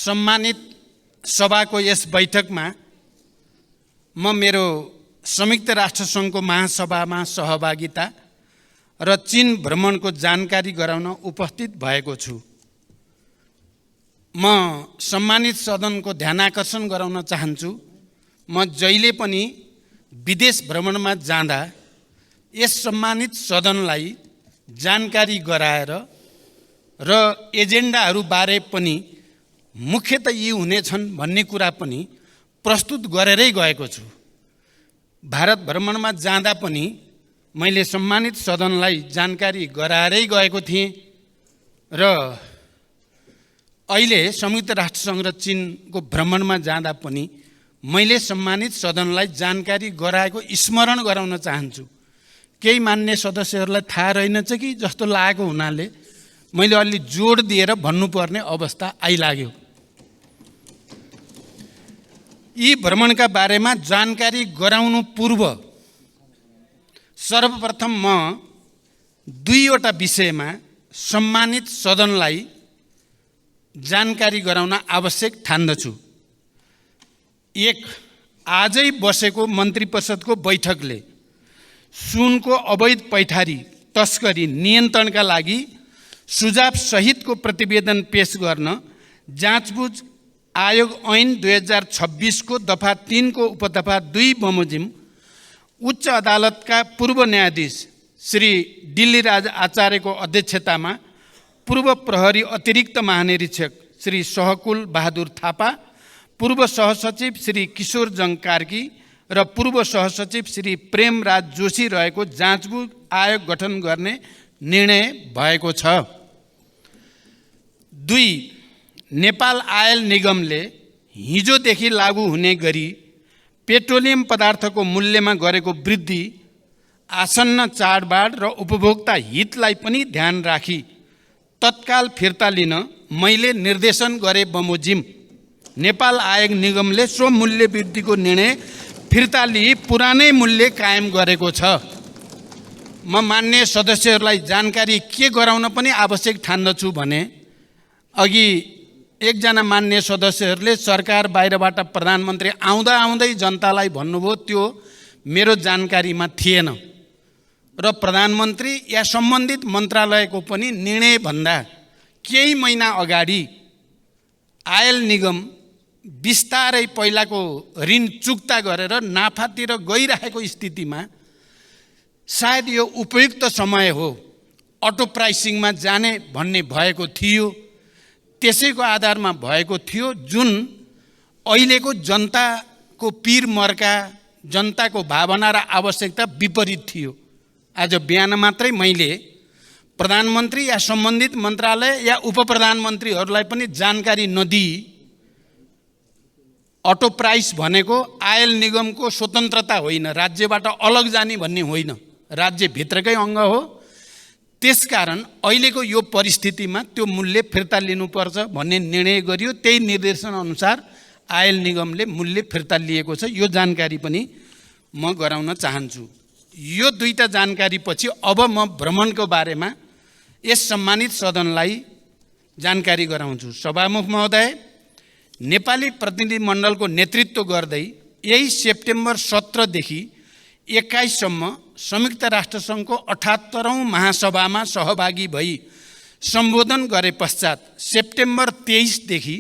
सम्मानित सभाको यस बैठकमा म मेरो संयुक्त राष्ट्र सङ्घको महासभामा सहभागिता र चीन भ्रमणको जानकारी गराउन उपस्थित भएको छु। म सम्मानित सदनको ध्यानाकर्षण गराउन चाहन्छु, म जहिले पनि विदेश भ्रमणमा जाँदा यस सम्मानित सदनलाई जानकारी गराएर र एजेन्डाहरू बारे पनि मुख्यतः यी हुनेछन् भन्ने कुरा पनि प्रस्तुत गरेरै गएको छु। भारत भ्रमणमा जाँदा पनि मैले सम्मानित सदनलाई जानकारी गराएरै गएको थिएँ र अहिले संयुक्त राष्ट्रसङ्घ र चीनको भ्रमणमा जाँदा पनि मैले सम्मानित सदनलाई जानकारी गराएको स्मरण गराउन चाहन्छु। केही मान्य सदस्यहरूलाई थाहा रहेनछ कि जस्तो लागेको हुनाले मैले अलि जोड दिएर भन्नुपर्ने अवस्था आइलाग्यो। यी भ्रमणका बारेमा जानकारी गराउनु पूर्व सर्वप्रथम म दुईवटा विषयमा सम्मानित सदनलाई जानकारी गराउन आवश्यक ठान्दछु। एक, आजै बसेको मन्त्री परिषदको बैठकले सुनको अवैध पैठारी तस्करी नियन्त्रणका लागि सुझाव सहितको प्रतिवेदन पेश गर्न जाँचबुझ आयोग ऐन 2026 को दफा 3 को उपदफा 2 बमोजिम उच्च अदालतका पूर्व न्यायाधीश श्री दिल्लीराज आचार्यको अध्यक्षतामा पूर्व प्रहरी अतिरिक्त महानिरीक्षक श्री सहकुल बहादुर थापा, पूर्व सहसचिव श्री किशोरजङ कार्की र पूर्व सहसचिव श्री प्रेमराज जोशी रहेको जाँचबुझ आयोग गठन गर्ने निर्णय भएको छ। 2, नेपाल आयल निगमले हिजोदेखि लागू हुने गरी पेट्रोलियम पदार्थको मूल्यमा गरेको वृद्धि आसन्न चाडबाड र उपभोक्ता हितलाई पनि ध्यान राखी तत्काल फिर्ता लिन मैले निर्देशन गरे बमोजिम नेपाल आयल निगमले सो मूल्य वृद्धिको निर्णय फिर्ता लिई पुरानै मूल्य कायम गरेको छ। म मान्य सदस्यहरूलाई जानकारी के गराउन पनि आवश्यक ठान्दछु भने अघि एकजना मान्य सदस्यहरूले सरकार बाहिरबाट प्रधानमन्त्री आउँदा आउँदै जनतालाई भन्नुभयो, त्यो मेरो जानकारीमा थिएन र प्रधानमन्त्री या सम्बन्धित मन्त्रालयको पनि निर्णयभन्दा केही महिना अगाडि आयल निगम बिस्तारै पहिलाको ऋण चुक्ता गरेर नाफातिर गइरहेको स्थितिमा सायद यो उपयुक्त समय हो अटो प्राइसिङमा जाने भन्ने भएको थियो। त्यसैको आधारमा भएको थियो, जुन अहिलेको जनताको पीर मर्का, जनताको भावना र आवश्यकता विपरीत थियो। आज बिहान मात्रै मैले प्रधानमन्त्री या सम्बन्धित मन्त्रालय या उपप्रधानमन्त्रीहरूलाई पनि जानकारी नदिई अटो प्राइस भनेको आयल निगमको स्वतन्त्रता होइन, राज्यबाट अलग जाने भन्ने होइन, राज्यभित्रकै अङ्ग हो। त्यसकारण अहिलेको यो परिस्थितिमा त्यो मूल्य फिर्ता लिनुपर्छ भन्ने निर्णय गरियो। त्यही निर्देशन अनुसार आयल निगमले मूल्य फिर्ता लिएको छ। यो जानकारी पनि म गराउन चाहन्छु। यो दुईटा जानकारी पछि अब म भ्रमणको बारेमा यस सम्मानित सदनलाई जानकारी गराउँछु। सभामुख महोदय, नेपाली प्रतिनिधिमण्डलको नेतृत्व गर्दै यही सेप्टेम्बर 17 देखि 21 सम्म संयुक्त राष्ट्रसङ्घको 78औं महासभामा सहभागी भई सम्बोधन गरे पश्चात सेप्टेम्बर 23 देखि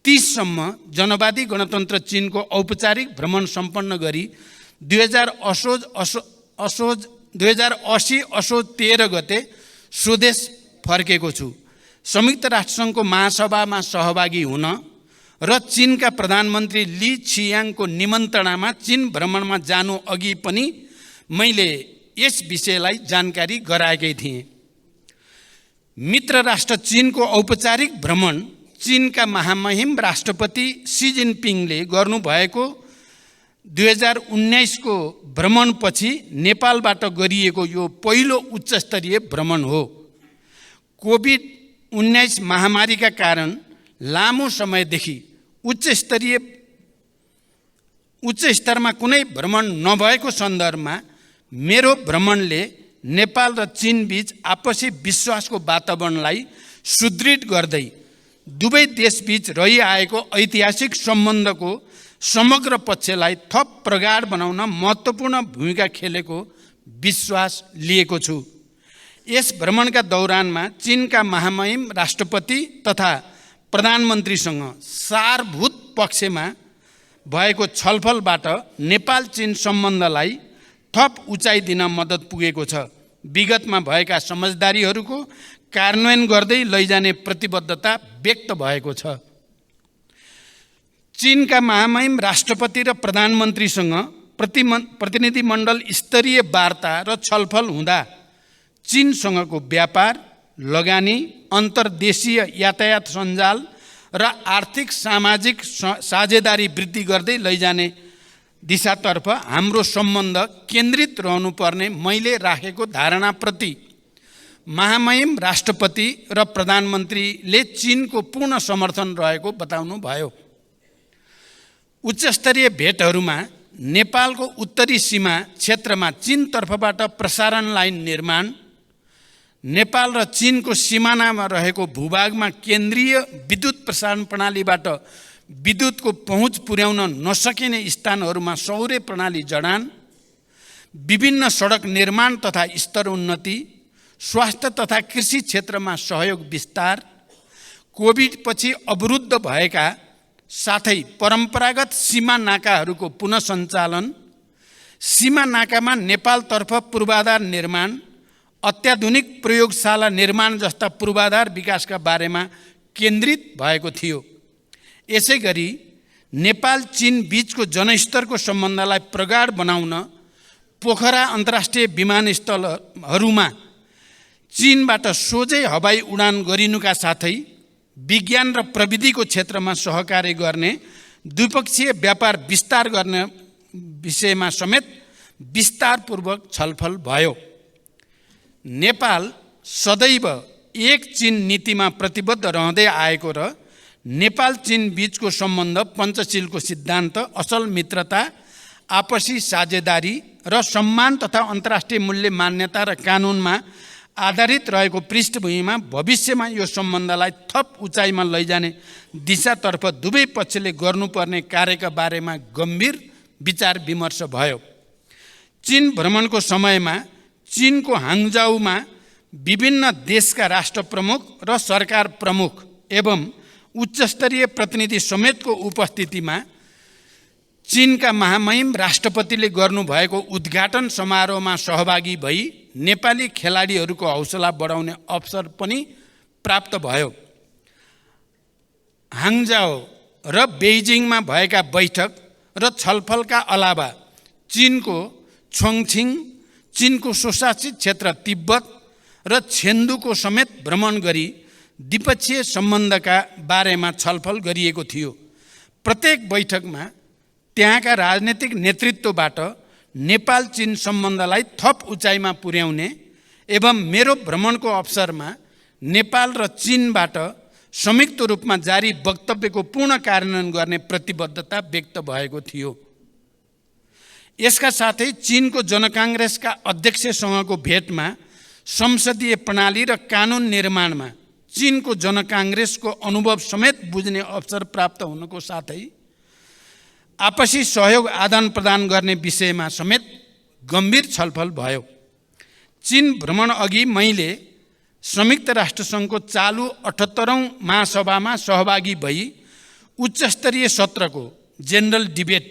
30 सम्म जनवादी गणतन्त्र चीनको औपचारिक भ्रमण सम्पन्न गरी 2080 असोज 13 गते स्वदेश फर्केको छु। संयुक्त राष्ट्रसङ्घको महासभामा सहभागी हुन र चीनका प्रधानमन्त्री ली छियाङको निमन्त्रणामा चीन भ्रमणमा जानु अघि पनि मैले यस विषयलाई जानकारी गराएकै थिएँ। मित्र राष्ट्र चीनको औपचारिक भ्रमण चीनका महामहिम राष्ट्रपति सी जिनपिङले गर्नुभएको 2019 को भ्रमणपछि नेपालबाट गरिएको यो पहिलो उच्चस्तरीय भ्रमण हो। कोभिड-19 महामारीका कारण लामो समयदेखि उच्च स्तरमा कुनै भ्रमण नभएको सन्दर्भमा मेरो भ्रमणले नेपाल र चीन बीच आपसी विश्वासको वातावरणलाई सुदृढ गर्दै दुवै देशबीच रहिआएको ऐतिहासिक सम्बन्धको समग्र पक्षलाई थप प्रगाढ बनाउन महत्त्वपूर्ण भूमिका खेलेको विश्वास लिएको छु। यस भ्रमणका दौरानमा चीनका महामहिम राष्ट्रपति तथा प्रधानमन्त्रीसँग सारभूत पक्षमा भएको छलफलबाट नेपाल चीन सम्बन्धलाई थप उचाइ दिन मद्दत पुगेको छ। विगतमा भएका समझदारीहरूको कार्यान्वयन गर्दै लैजाने प्रतिबद्धता व्यक्त भएको छ। चीनका महामहिम राष्ट्रपति र प्रधानमन्त्रीसँग प्रतिनिधिमण्डल स्तरीय वार्ता र छलफल हुँदा चीनसँगको व्यापार, लगानी, अन्तर्देशीय यातायात सञ्जाल र आर्थिक सामाजिक साझेदारी वृद्धि गर्दै लैजाने दिशातर्फ हाम्रो सम्बन्ध केन्द्रित रहनुपर्ने मैले राखेको धारणाप्रति महामहिम राष्ट्रपति र प्रधानमन्त्रीले चीनको पूर्ण समर्थन रहेको बताउनुभयो। उच्चस्तरीय भेटहरूमा नेपालको उत्तरी सीमा क्षेत्रमा चीनतर्फबाट प्रसारण लाइन निर्माण, नेपाल र चीनको सिमानामा रहेको भूभागमा केन्द्रीय विद्युत प्रसारण प्रणालीबाट विद्युतको पहुँच पुर्याउन नसकिने स्थानहरूमा सौर्य प्रणाली जडान, विभिन्न सडक निर्माण तथा स्तरोन्नति, स्वास्थ्य तथा कृषि क्षेत्रमा सहयोग विस्तार, कोभिडपछि अवरुद्ध भएका साथै परम्परागत सीमा नाकाहरूको पुनः सञ्चालन, सीमा नाकामा नेपालतर्फ पूर्वाधार निर्माण, अत्याधुनिक प्रयोगशाला निर्माण जस्ता पूर्वाधार विकासका बारेमा केन्द्रित भएको थियो। यसैगरी नेपाल चीन बीचको जनस्तरको सम्बन्धलाई प्रगाढ बनाउन पोखरा अन्तर्राष्ट्रिय विमानस्थलहरूमा चीनबाट सोझै हवाई उडान गरिनुका साथै विज्ञान र प्रविधिको क्षेत्रमा सहकार्य गर्ने, द्विपक्षीय व्यापार विस्तार गर्ने विषयमा समेत विस्तारपूर्वक छलफल भयो। नेपाल सदैव एक चीन नीतिमा प्रतिबद्ध रहँदै आएको र नेपाल चीन बीचको सम्बन्ध पञ्चशीलको सिद्धान्त, असल मित्रता, आपसी साझेदारी र सम्मान तथा अन्तर्राष्ट्रिय मूल्य मान्यता र कानुनमा आधारित रहेको पृष्ठभूमिमा भविष्यमा यो सम्बन्धलाई थप उचाइमा लैजाने दिशातर्फ दुवै पक्षले गर्नुपर्ने कार्यका बारेमा गम्भीर विचार विमर्श भयो। चीन भ्रमणको समयमा चीनको हाङजाउमा विभिन्न देशका राष्ट्र प्रमुख र सरकार प्रमुख एवं उच्चस्तरीय प्रतिनिधि समेतको उपस्थितिमा चीनका महामहिम राष्ट्रपतिले गर्नुभएको उद्घाटन समारोहमा सहभागी भई नेपाली खेलाडीहरूको हौसला बढाउने अवसर पनि प्राप्त भयो। हाङजाओ र बेइजिङमा भएका बैठक र छलफलका अलावा चीनको छोङछिङ, चीनको स्वशासित क्षेत्र तिब्बत र छेन्दुको समेत भ्रमण गरी द्विपक्षीय सम्बन्धका बारेमा छलफल गरिएको थियो। प्रत्येक बैठकमा त्यहाँका राजनीतिक नेतृत्वबाट नेपाल चीन सम्बन्धलाई थप उचाइमा पुर्याउने एवं मेरो भ्रमणको अवसरमा नेपाल र चीनबाट संयुक्त रूपमा जारी वक्तव्यको पूर्ण कार्यान्वयन गर्ने प्रतिबद्धता व्यक्त भएको थियो। यसका साथै चीनको जनकाङ्ग्रेसका अध्यक्षसँगको भेटमा संसदीय प्रणाली र कानुन निर्माणमा चीनको जनकाङ्ग्रेसको अनुभव समेत बुझ्ने अवसर प्राप्त हुनुको साथै आपसी सहयोग आदान प्रदान गर्ने विषयमा समेत गम्भीर छलफल भयो। चीन भ्रमण अघि मैले संयुक्त राष्ट्रसङ्घको चालु 78औं महासभामा सहभागी भई उच्चस्तरीय सत्रको जेनरल डिबेट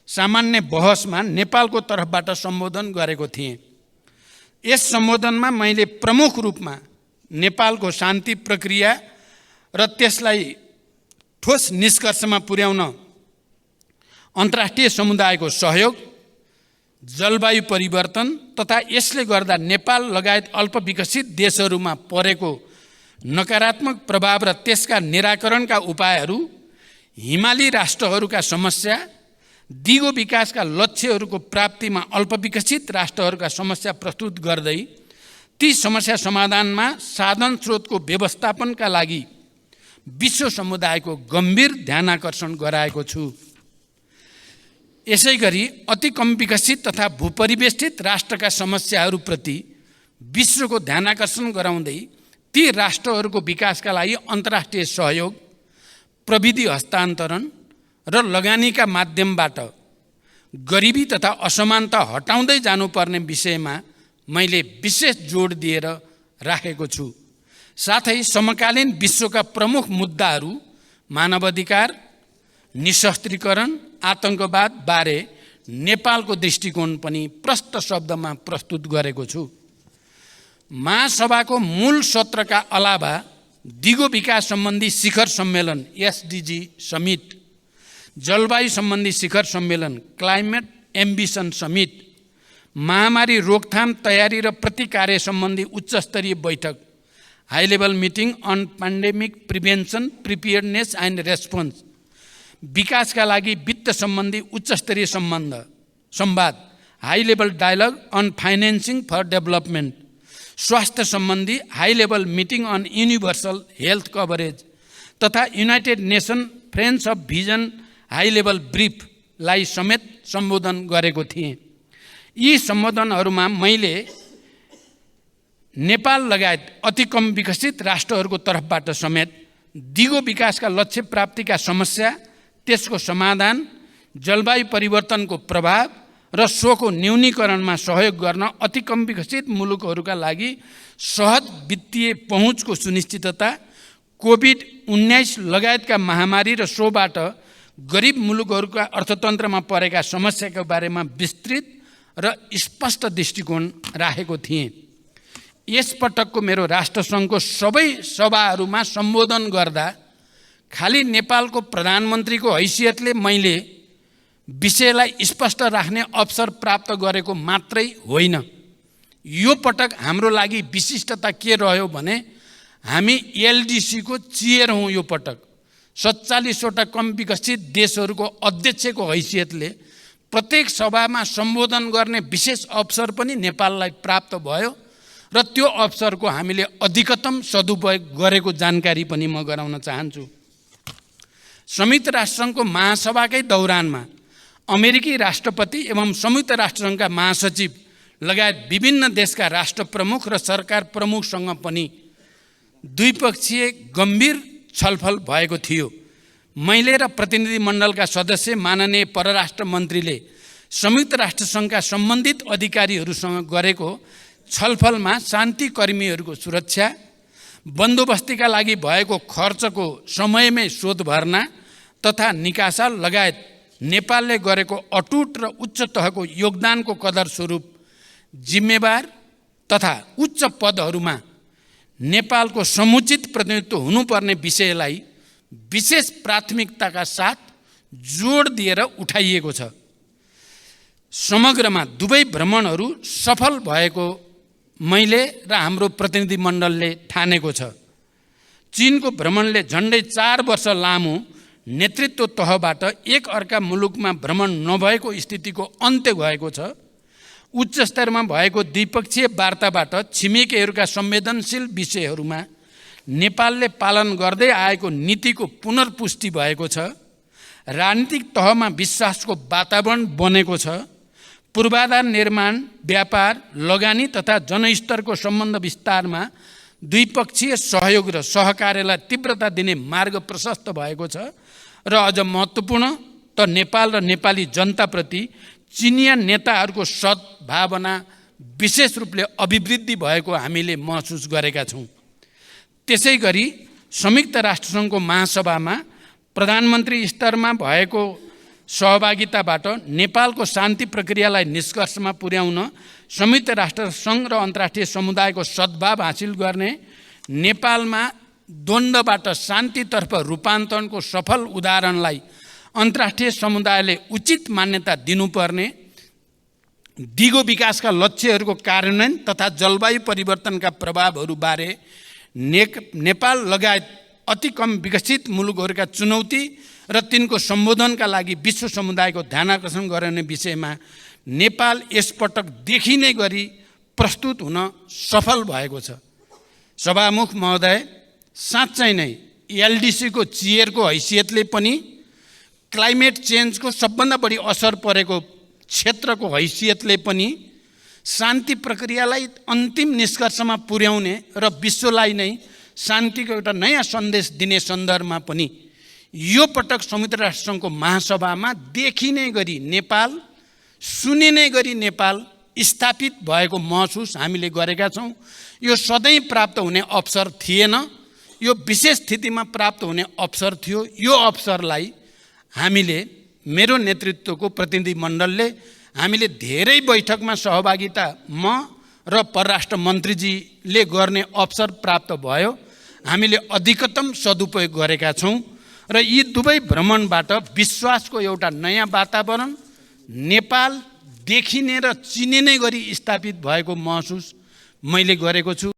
सामान्य बहसमा नेपालको तर्फबाट सम्बोधन गरेको थिएँ। यस सम्बोधनमा मैले प्रमुख रूपमा नेपालको शान्ति प्रक्रिया र त्यसलाई ठोस निष्कर्षमा पुर्याउन अन्तर्राष्ट्रिय समुदायको सहयोग, जलवायु परिवर्तन तथा यसले गर्दा नेपाल लगायत अल्पविकसित देशहरूमा परेको नकारात्मक प्रभाव र त्यसका निराकरणका उपायहरू, हिमाली राष्ट्रहरूका समस्या, दिगो विकासका लक्ष्यहरूको प्राप्तिमा अल्पविकसित राष्ट्रहरूका समस्या प्रस्तुत गर्दै ती समस्या समाधानमा साधन स्रोतको व्यवस्थापनका लागि विश्व समुदायको गम्भीर ध्यानाकर्षण गराएको छु। यसैगरी अति कम विकसित तथा भूपरिवेष्टित राष्ट्रका समस्याहरूप्रति विश्वको ध्यानाकर्षण गराउँदै ती राष्ट्रहरूको विकासका लागि अन्तर्राष्ट्रिय सहयोग, प्रविधि हस्तान्तरण र लगानीका माध्यमबाट गरिबी तथा असमानता हटाउँदै जानुपर्ने विषयमा मैले विशेष जोड दिएर राखेको छु। साथै समकालीन विश्वका प्रमुख मुद्दाहरू मानवाधिकार, निशस्त्रीकरण, आतंकवाद बारे नेपालको दृष्टिकोण पनि प्रष्ट शब्दमा प्रस्तुत गरेको छु। महासभाको मूल सत्रका अलावा दिगो विकास सम्बन्धी शिखर सम्मेलन एसडिजी समिट, जलवायु सम्बन्धी शिखर सम्मेलन क्लाइमेट एम्बिसन समिट, महामारी रोकथाम तयारी र प्रतिकार्य सम्बन्धी उच्चस्तरीय बैठक high level meeting on pandemic prevention preparedness and response, विकासका लागि वित्त सम्बन्धी उच्चस्तरीय संवाद high level dialogue on financing for development, स्वास्थ्य सम्बन्धी high level meeting on universal health coverage तथा United Nation friends of vision high level briefly समेत सम्बोधन गरेको थिएँ। यी सम्बोधनहरूमा मैले नेपाल लगायत अति कम विकसित राष्ट्रहरूको तर्फबाट समेत दिगो विकासका लक्ष्य प्राप्तिका समस्या, त्यसको समाधान, जलवायु परिवर्तनको प्रभाव र सोको न्यूनीकरणमा सहयोग गर्न अति कम विकसित मुलुकहरूका लागि सहज वित्तीय पहुँचको सुनिश्चितता, कोभिड-19 लगायतका महामारी र सोबाट गरिब मुलुकहरूका अर्थतन्त्रमा परेका समस्याका बारेमा विस्तृत र स्पष्ट दृष्टिकोण राखेको थिएँ। यसपटकको मेरो राष्ट्रसङ्घको सबै सभाहरूमा सम्बोधन गर्दा खाली नेपालको प्रधानमन्त्रीको हैसियतले मैले विषयलाई स्पष्ट राख्ने अवसर प्राप्त गरेको मात्रै होइन। यो पटक हाम्रो लागि विशिष्टता के रह्यो भने हामी एलडिसीको चेयर हौँ। यो पटक 47वटा कम विकसित देशहरूको अध्यक्षको हैसियतले प्रत्येक सभामा सम्बोधन गर्ने विशेष अवसर पनि नेपाललाई प्राप्त भयो र त्यो अवसरको हामीले अधिकतम सदुपयोग गरेको जानकारी पनि म गराउन चाहन्छु। संयुक्त राष्ट्रसङ्घको महासभाकै दौरानमा अमेरिकी राष्ट्रपति एवं संयुक्त राष्ट्रसङ्घका महासचिव लगायत विभिन्न देशका राष्ट्र प्रमुख र सरकार प्रमुखसँग पनि द्विपक्षीय गम्भीर छलफल भएको थियो। मैले र प्रतिनिधिमण्डलका सदस्य माननीय परराष्ट्र मन्त्रीले संयुक्त राष्ट्रसङ्घका सम्बन्धित अधिकारीहरूसँग गरेको छलफलमा शान्ति कर्मीहरूको सुरक्षा, बन्दोबस्तीका लागि भएको खर्चको समयमै शोध भर्ना तथा निकासा लगायत नेपालले गरेको अटुट र उच्च तहको योगदानको कदर स्वरूप जिम्मेवार तथा उच्च पदहरूमा नेपालको समुचित प्रतिनिधित्व हुनुपर्ने विषयलाई विशेष प्राथमिकताका साथ जोड दिएर उठाइएको छ। समग्रमा दुवै भ्रमणहरू सफल भएको मैले र हाम्रो प्रतिनिधिमण्डलले ठानेको छ। चीनको भ्रमणले झन्डै 4 वर्ष लामो नेतृत्व तहबाट एक अर्का मुलुकमा भ्रमण नभएको स्थितिको अन्त्य भएको छ। उच्च स्तरमा भएको द्विपक्षीय वार्ताबाट छिमेकीहरूका संवेदनशील विषयहरूमा नेपालले पालन गर्दै आएको नीतिको पुनर्पुष्टि भएको छ। राजनीतिक तहमा विश्वासको वातावरण बनेको छ। पूर्वाधार निर्माण, व्यापार, लगानी तथा जनस्तरको सम्बन्ध विस्तारमा द्विपक्षीय सहयोग र सहकार्यलाई तीव्रता दिने मार्ग प्रशस्त भएको छ र अझ महत्त्वपूर्ण त नेपाल र नेपाली जनताप्रति चिनिया नेताहरूको सद्भावना विशेष रूपले अभिवृद्धि भएको हामीले महसुस गरेका छौँ। त्यसै गरी संयुक्त राष्ट्रसङ्घको महासभामा प्रधानमन्त्री स्तरमा भएको सहभागिताबाट नेपालको शान्ति प्रक्रियालाई निष्कर्षमा पुर्याउन संयुक्त राष्ट्रसङ्घ र अन्तर्राष्ट्रिय समुदायको सद्भाव हासिल गर्ने, नेपालमा द्वन्द्वबाट शान्तितर्फ रूपान्तरणको सफल उदाहरणलाई अन्तर्राष्ट्रिय समुदायले उचित मान्यता दिनुपर्ने, दिगो विकासका लक्ष्यहरूको कार्यान्वयन तथा जलवायु परिवर्तनका प्रभावहरूबारे नेपाल लगायत अति कम विकसित मुलुकहरूका चुनौती र तिनको सम्बोधनका लागि विश्व समुदायको ध्यानाकर्षण गराउने विषयमा नेपाल यसपटक देखिने गरी प्रस्तुत हुन सफल भएको छ। सभामुख महोदय, साँच्चै नै एलडिसीको चेयरको हैसियतले पनि, क्लाइमेट चेन्जको सबभन्दा बढी असर परेको क्षेत्रको हैसियतले पनि, शान्ति प्रक्रियालाई अन्तिम निष्कर्षमा पुर्याउने र विश्वलाई नै शान्तिको एउटा नयाँ सन्देश दिने सन्दर्भमा पनि यो पटक संयुक्त राष्ट्रसङ्घको महासभामा देखिने गरी नेपाल, सुनिने गरी नेपाल स्थापित भएको महसुस हामीले गरेका छौँ। यो सधैँ प्राप्त हुने अवसर थिएन, यो विशेष स्थितिमा प्राप्त हुने अवसर थियो। यो अवसरलाई हामीले, मेरो नेतृत्वको प्रतिनिधिमण्डलले हामीले धेरै बैठकमा सहभागिता म र परराष्ट्र मन्त्रीजीले गर्ने अवसर प्राप्त भयो। हामीले अधिकतम सदुपयोग गरेका छौँ र यी दुवै भ्रमणबाट विश्वासको एउटा नयाँ वातावरण, नेपाल देखिने र चिनिने गरी स्थापित भएको महसुस मैले गरेको छु।